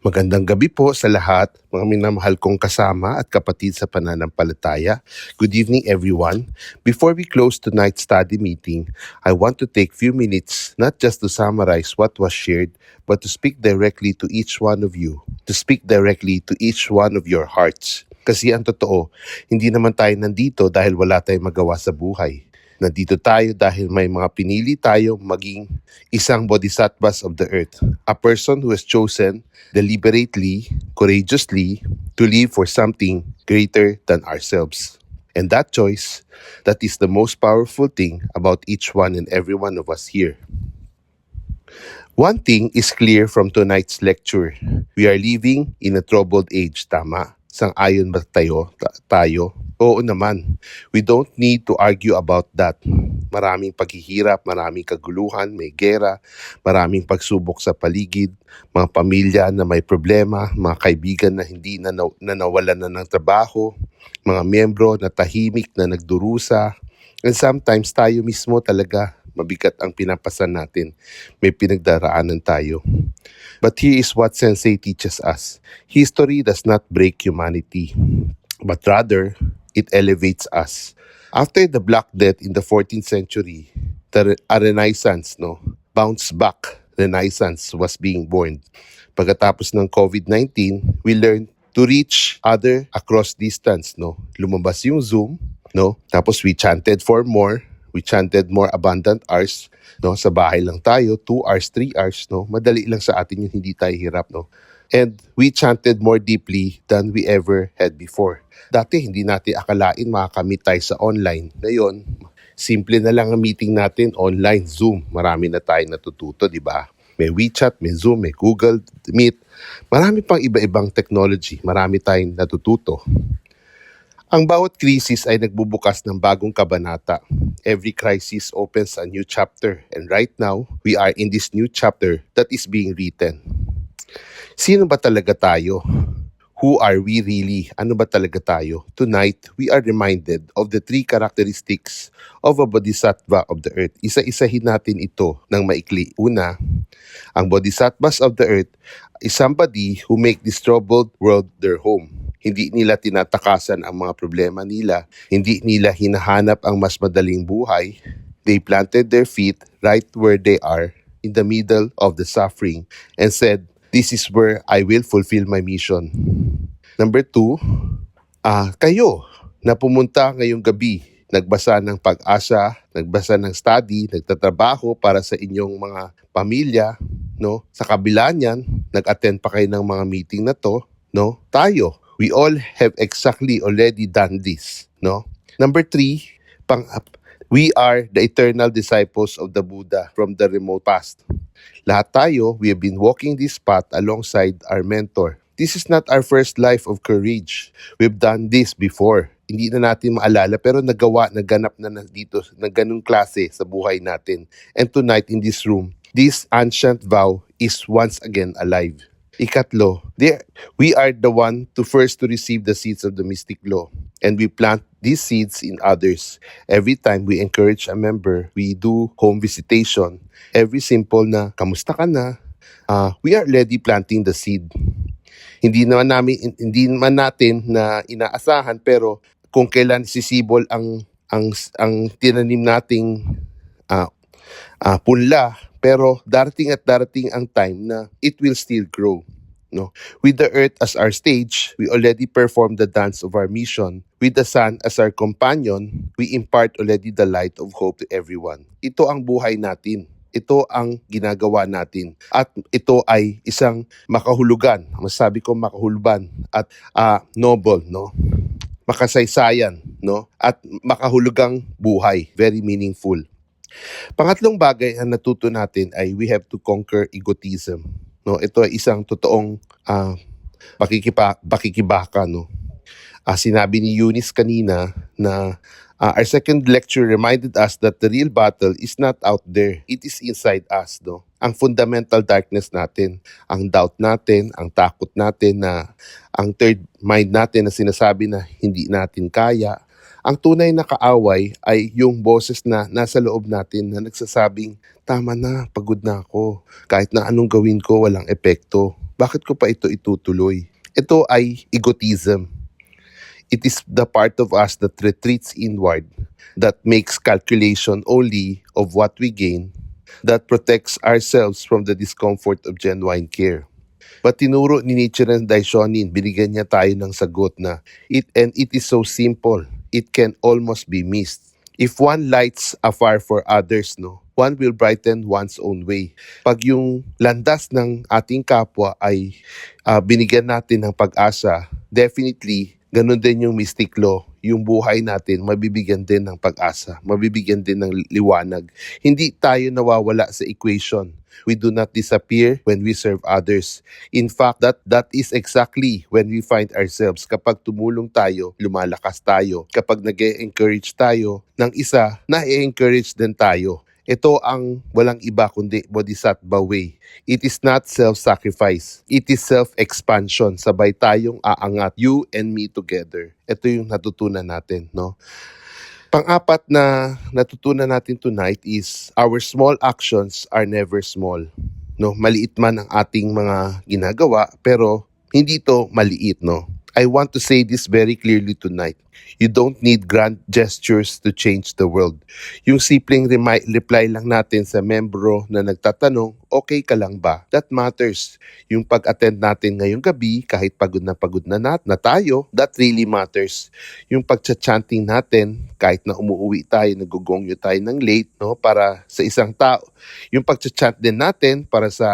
Magandang gabi po sa lahat, mga minamahal kong kasama at kapatid sa pananampalataya. Good evening everyone. Before we close tonight's study meeting, I want to take few minutes not just to summarize what was shared, but to speak directly to each one of you, to speak directly to each one of your hearts. Kasi ang totoo, hindi naman tayo nandito dahil wala tayong magawa sa buhay. Nandito tayo dahil may mga pinili tayo maging isang bodhisattvas of the earth, a person who has chosen deliberately, courageously, to live for something greater than ourselves. And that choice, that is the most powerful thing about each one and every one of us here. One thing is clear from tonight's lecture. We are living in a troubled age, tama? Sang-ayon ba tayo? Oo naman. We don't need to argue about that. Maraming paghihirap, maraming kaguluhan, may gera, maraming pagsubok sa paligid, mga pamilya na may problema, mga kaibigan na hindi nawalan na ng trabaho, mga miyembro na tahimik na nagdurusa, and sometimes tayo mismo talaga mabigat ang pinapasan natin. May pinagdaraanan tayo. But here is what Sensei teaches us. History does not break humanity, but rather, it elevates us. After the Black Death in the 14th century, a renaissance, bounce back renaissance was being born. Pagkatapos ng COVID-19, we learned to reach other across distance, Lumabas yung Zoom, Tapos we chanted for more. We chanted more abundant hours, Sa bahay lang tayo, 2 hours, 3 hours, Madali lang sa atin yung hindi tayo hirap, And we chanted more deeply than we ever had before. Dati, hindi natin akalain makakamit tayo sa online. Ngayon, simple na lang ang meeting natin, online, Zoom. Marami na tayo natututo, di ba? May WeChat, may Zoom, may Google Meet. Marami pang iba-ibang technology. Marami tayong natututo. Ang bawat krisis ay nagbubukas ng bagong kabanata. Every crisis opens a new chapter. And right now, we are in this new chapter that is being written. Sino ba talaga tayo? Who are we really? Ano ba talaga tayo? Tonight, we are reminded of the 3 characteristics of a bodhisattva of the earth. Isa-isahin natin ito ng maikli. Una, ang bodhisattvas of the earth is somebody who make this troubled world their home. Hindi nila tinatakasan ang mga problema nila. Hindi nila hinahanap ang mas madaling buhay. They planted their feet right where they are, in the middle of the suffering, and said, "This is where I will fulfill my mission." Number 2, kayo na pumunta ngayong gabi, nagbasa ng Pag-asa, nagbasa ng study, nagtatrabaho para sa inyong mga pamilya, Sa kabila niyan, nag-attend pa kayo ng mga meeting na to, Tayo, we all have exactly already done this, Number 3, we are the eternal disciples of the Buddha from the remote past. Lahat tayo, we have been walking this path alongside our mentor. This is not our first life of courage. We've done this before. Hindi na natin maalala pero naganap na dito ng ganung klase sa buhay natin. And tonight in this room, this ancient vow is once again alive. Ikatlo, we are the one to first to receive the seeds of the mystic law, and we plant these seeds in others. Every time we encourage a member, we do home visitation. Every simple na, kamusta ka na? We are already planting the seed. Hindi man natin na inaasahan, pero kung kailan sisibol ang tinanim nating punla, pero darating ang time na it will still grow. With the earth as our stage, we already perform the dance of our mission. With the sun as our companion, we impart already the light of hope to everyone. Ito ang buhay natin. Ito ang ginagawa natin. At ito ay isang makahulugan. Masabi ko makahulugan at noble, makasaysayan, at makahulugang buhay. Very meaningful. Pangatlong bagay ang natuto natin ay we have to conquer egotism. Ito ay isang totoong pakikibaka. Sinabi ni Eunice kanina na our second lecture reminded us that the real battle is not out there. It is inside us. Ang fundamental darkness natin, ang doubt natin, ang takot natin, ang third mind natin na sinasabi na hindi natin kaya. Ang tunay na kaaway ay yung boses na nasa loob natin na nagsasabing, tama na, pagod na ako. Kahit na anong gawin ko, walang epekto. Bakit ko pa ito itutuloy? Ito ay egotism. It is the part of us that retreats inward, that makes calculation only of what we gain, that protects ourselves from the discomfort of genuine care. But tinuro ni Nichiren Daishonin, binigyan niya tayo ng sagot na it is so simple, it can almost be missed. If one lights a fire for others, no, one will brighten one's own way. Pag yung landas ng ating kapwa ay binigyan natin ng pag-asa, definitely, ganun din yung mystic law. Yung buhay natin, mabibigyan din ng pag-asa, mabibigyan din ng liwanag. Hindi tayo nawawala sa equation. We do not disappear when we serve others. In fact, that is exactly when we find ourselves. Kapag tumulong tayo, lumalakas tayo. Kapag nag-encourage tayo ng isa, na-encourage din tayo. Ito ang walang iba kundi Bodhisattva way. It is not self-sacrifice. It is self-expansion. Sabay tayong aangat, you and me together. Ito yung natutunan natin, no? Pang-apat na natutunan natin tonight is our small actions are never small. No, maliit man ang ating mga ginagawa, pero hindi ito maliit, no? I want to say this very clearly tonight. You don't need grand gestures to change the world. Yung simpleng reply lang natin sa membro na nagtatanong, okay ka lang ba? That matters. Yung pag-attend natin ngayong gabi, kahit pagod na tayo, that really matters. Yung pag-chanting natin, kahit na umuwi tayo, nagugongyo tayo ng late, no, para sa isang tao. Yung pag-chant din natin para sa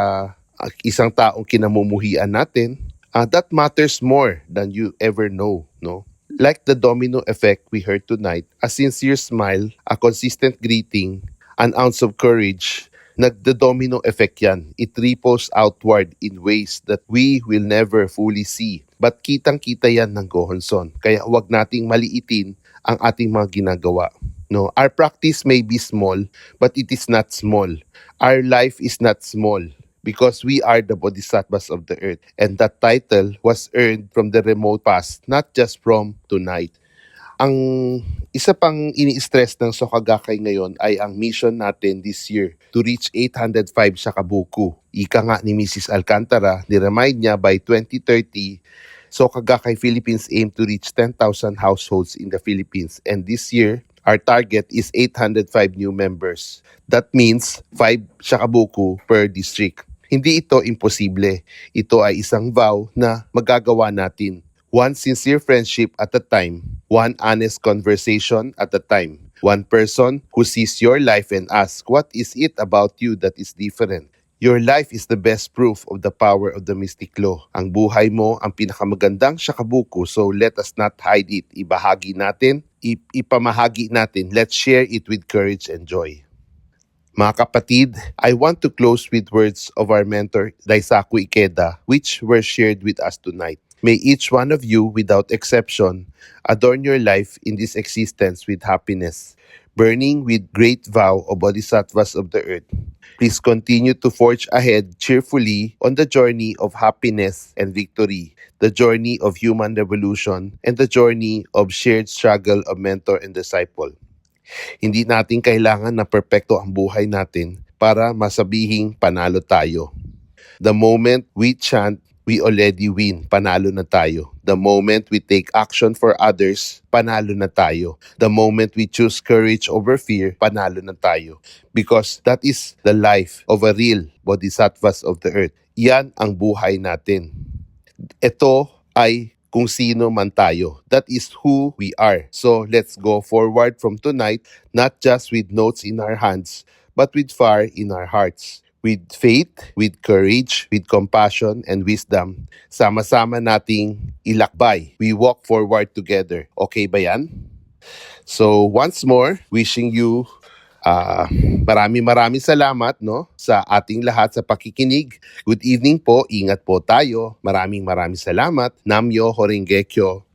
isang taong kinamumuhian natin, that matters more than you ever know, no? Like the domino effect we heard tonight, a sincere smile, a consistent greeting, an ounce of courage, nagda-domino effect yan. It ripples outward in ways that we will never fully see. But kitang-kita yan ng Gohonson. Kaya huwag nating maliitin ang ating mga ginagawa. No, our practice may be small, but it is not small. Our life is not small. Because we are the bodhisattvas of the earth. And that title was earned from the remote past, not just from tonight. Ang isa pang ini-stress ng Soka Gakkai ngayon ay ang mission natin this year to reach 805 Shakabuku. Ika nga ni Mrs. Alcantara, ni-remind niya by 2030, Soka Gakkai Philippines aim to reach 10,000 households in the Philippines. And this year, our target is 805 new members. That means 5 Shakabuku per district. Hindi ito imposible. Ito ay isang vow na magagawa natin. One sincere friendship at a time. One honest conversation at a time. One person who sees your life and asks, what is it about you that is different? Your life is the best proof of the power of the mystic law. Ang buhay mo ang pinakamagandang Shakabuku, so let us not hide it. Ibahagi natin, ipamahagi natin. Let's share it with courage and joy. Mga kapatid, I want to close with words of our mentor, Daisaku Ikeda, which were shared with us tonight. May each one of you, without exception, adorn your life in this existence with happiness, burning with great vow of bodhisattvas of the earth. Please continue to forge ahead cheerfully on the journey of happiness and victory, the journey of human revolution, and the journey of shared struggle of mentor and disciple. Hindi natin kailangan na perpekto ang buhay natin para masabihing panalo tayo. The moment we chant, we already win. Panalo na tayo. The moment we take action for others, panalo na tayo. The moment we choose courage over fear, panalo na tayo. Because that is the life of a real bodhisattvas of the earth. Yan ang buhay natin. Ito ay kung sino man tayo. That is who we are. So let's go forward from tonight, not just with notes in our hands, but with fire in our hearts. With faith, with courage, with compassion, and wisdom, sama-sama nating ilakbay. We walk forward together. Okay ba yan? So once more, wishing you maraming salamat, no, sa ating lahat sa pakikinig. Good evening po, ingat po tayo. Maraming salamat. Namyo Horengekyo.